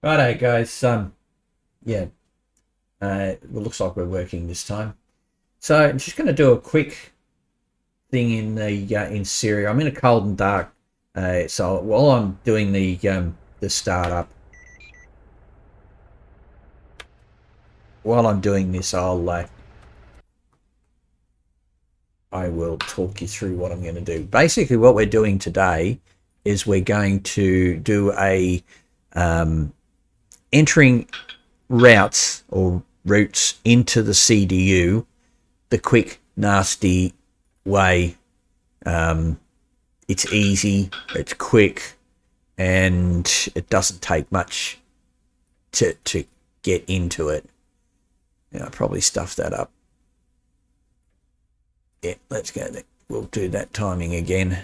Righto, guys. Yeah, it looks like we're working this time. So I'm just going to do a quick thing in the in Syria. I'm in a cold and dark, so while I'm doing the startup, while I'm doing this, I will talk you through what I'm going to do. Basically, what we're doing today is we're going to do a entering routes into the CDU the quick, nasty way. It's easy, it's quick, and it doesn't take much to get into it. I probably stuffed that up. Yeah, let's go there. We'll do that timing again.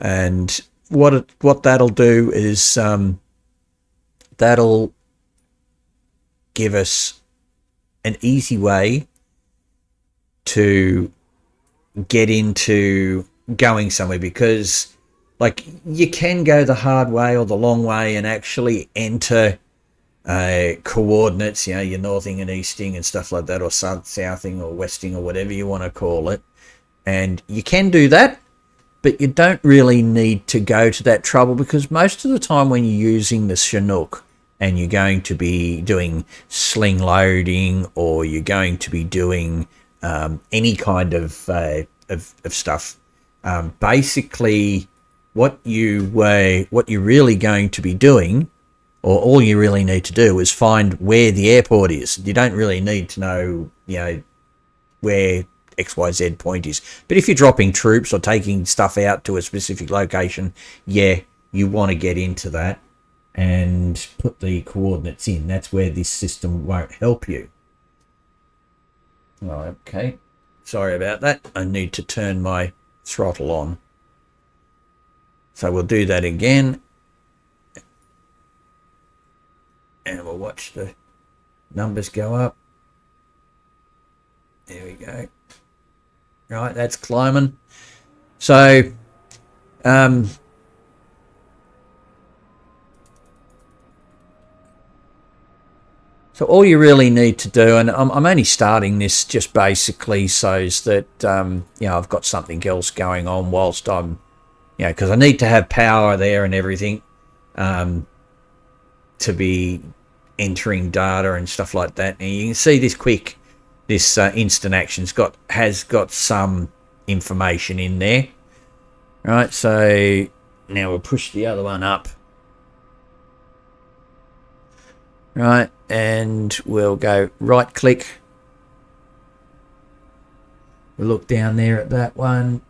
And what that'll do is that'll give us an easy way to get into going somewhere, because like you can go the hard way or the long way and actually enter coordinates, your northing and easting and stuff like that, or southing or westing or whatever you want to call it. And you can do that, but you don't really need to go to that trouble, because most of the time when you're using the Chinook and you're going to be doing sling loading, or you're going to be doing any kind of stuff, basically what you're really going to be doing, or all you really need to do, is find where the airport is. You don't really need to know, where XYZ point is. But if you're dropping troops or taking stuff out to a specific location, yeah, you want to get into that and put the coordinates in. That's where this system won't help you. Okay, sorry about that. I need to turn my throttle on. So we'll do that again. And we'll watch the numbers go up. There we go. Right, that's climbing. So, so all you really need to do, and I'm only starting this just basically so that, I've got something else going on whilst I'm, because I need to have power there and everything, to be entering data and stuff like that. And you can see this instant action's has got some information in there. Right, so now we'll push the other one up. Right, and we'll go right click. We'll look down there at that one.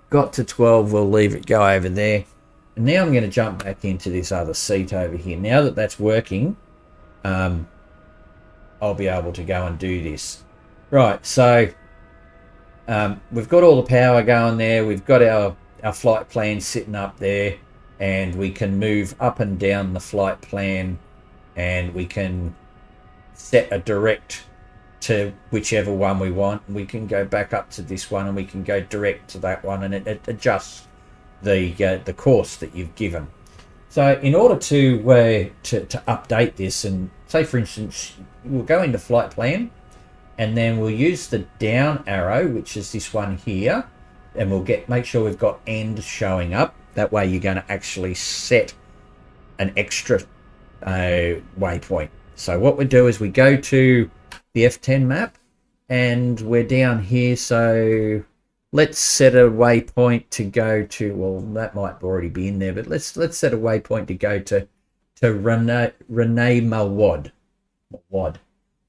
Got to 12, we'll leave it go over there. And now I'm going to jump back into this other seat over here. Now that that's working, I'll be able to go and do this. Right, so we've got all the power going there. We've got our flight plan sitting up there, and we can move up and down the flight plan, and we can set a direct to whichever one we want. We can go back up to this one, and we can go direct to that one, and it adjusts the course that you've given. So in order to update this, and say for instance we'll go into flight plan, and then we'll use the down arrow, which is this one here, and we'll make sure we've got end showing up. That way you're going to actually set an extra waypoint. So what we do is we go to the F10 map, and we're down here. So let's set a waypoint to go to, well, that might already be in there, but let's set a waypoint to go to Renee Mawad.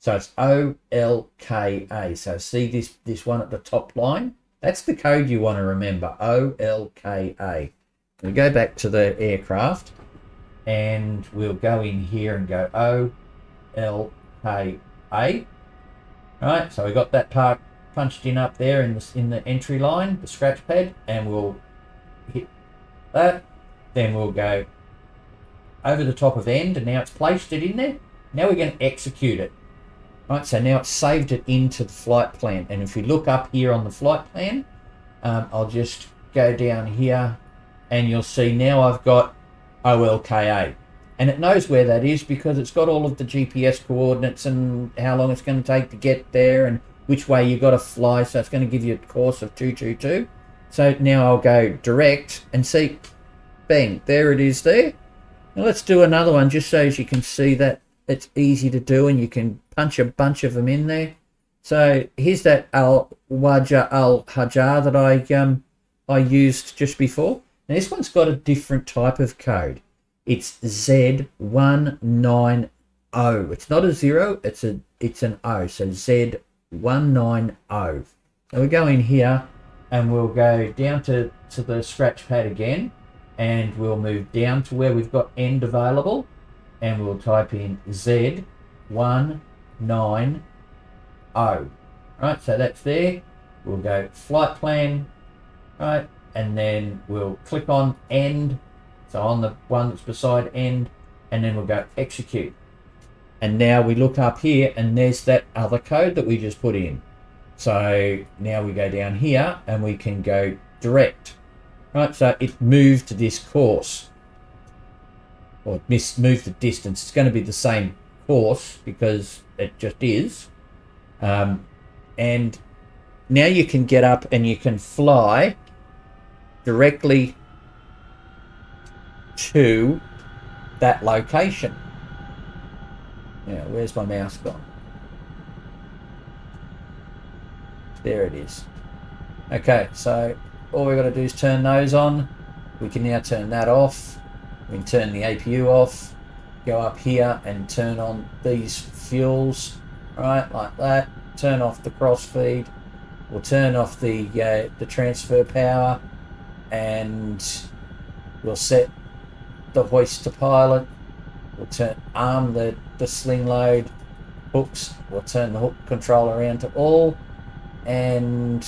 So it's OLKA. So see this one at the top line? That's the code you want to remember, OLKA. We go back to the aircraft, and we'll go in here and go OLKA. Right, so we got that part punched in up there in the entry line, the scratch pad, and we'll hit that. Then we'll go over the top of end, and now it's placed it in there. Now we're going to execute it. Right, so now it's saved it into the flight plan. And if we look up here on the flight plan, I'll just go down here, and you'll see now I've got OLKA. And it knows where that is because it's got all of the GPS coordinates and how long it's going to take to get there and which way you've got to fly. So it's going to give you a course of 222. So now I'll go direct and see, bang, there it is there. Now let's do another one just so as you can see that it's easy to do and you can punch a bunch of them in there. So here's that Al-Wajah Al-Hajar that I used just before. Now this one's got a different type of code. It's Z190. It's not a 0, it's an O. So Z190. Now we go in here and we'll go down to the scratch pad again, and we'll move down to where we've got end available, and we'll type in Z190. Right, so that's there. We'll go flight plan, right, and then we'll click on end, so on the one that's beside end, and then we'll go execute. And now we look up here and there's that other code that we just put in. So now we go down here and we can go direct. Right, so it moved to this course, or moved the distance. It's going to be the same course because it just is. And now you can get up and you can fly directly to that location. Now, where's my mouse gone? There it is. Okay, so all we've got to do is turn those on. We can now turn that off. We can turn the APU off. Go up here and turn on these fuels, right, like that. Turn off the crossfeed. We'll turn off the transfer power, and we'll set the hoist to pilot. We'll arm the sling load hooks. We'll turn the hook control around to all, and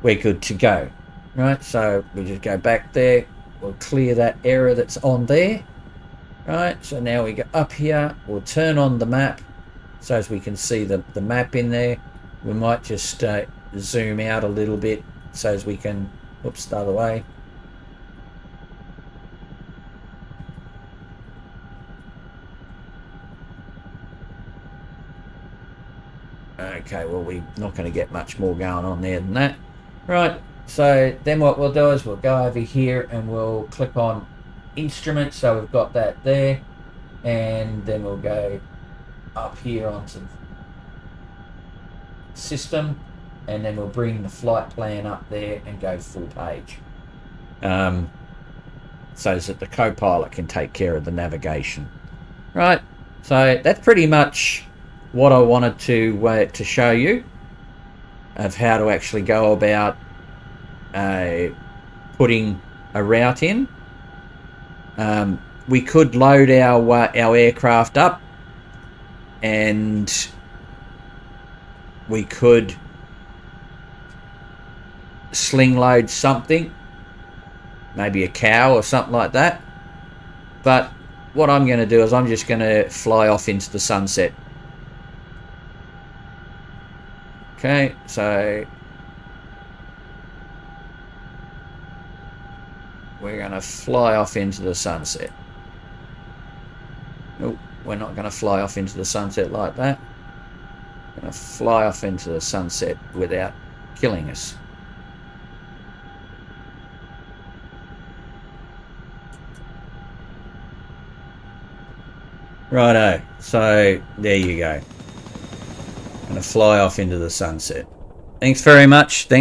we're good to go. Right, so we just go back there. We'll clear that error that's on there. Right, so now we go up here. We'll turn on the map so as we can see the map in there. We might just zoom out a little bit so as we can, oops, the other way. Okay, well, we're not going to get much more going on there than that. Right, so then what we'll do is we'll go over here and we'll click on instruments. So we've got that there, and then we'll go up here onto system, and then we'll bring the flight plan up there and go full page, so that the co-pilot can take care of the navigation. Right, so that's pretty much what I wanted to show you of how to actually go about putting a route in. We could load our aircraft up, and we could sling load something, maybe a cow or something like that. But what I'm going to do is I'm just going to fly off into the sunset. Okay, so we're going to fly off into the sunset. Nope, we're not going to fly off into the sunset like that. We're going to fly off into the sunset without killing us. Righto, so there you go. Going to fly off into the sunset. Thanks very much.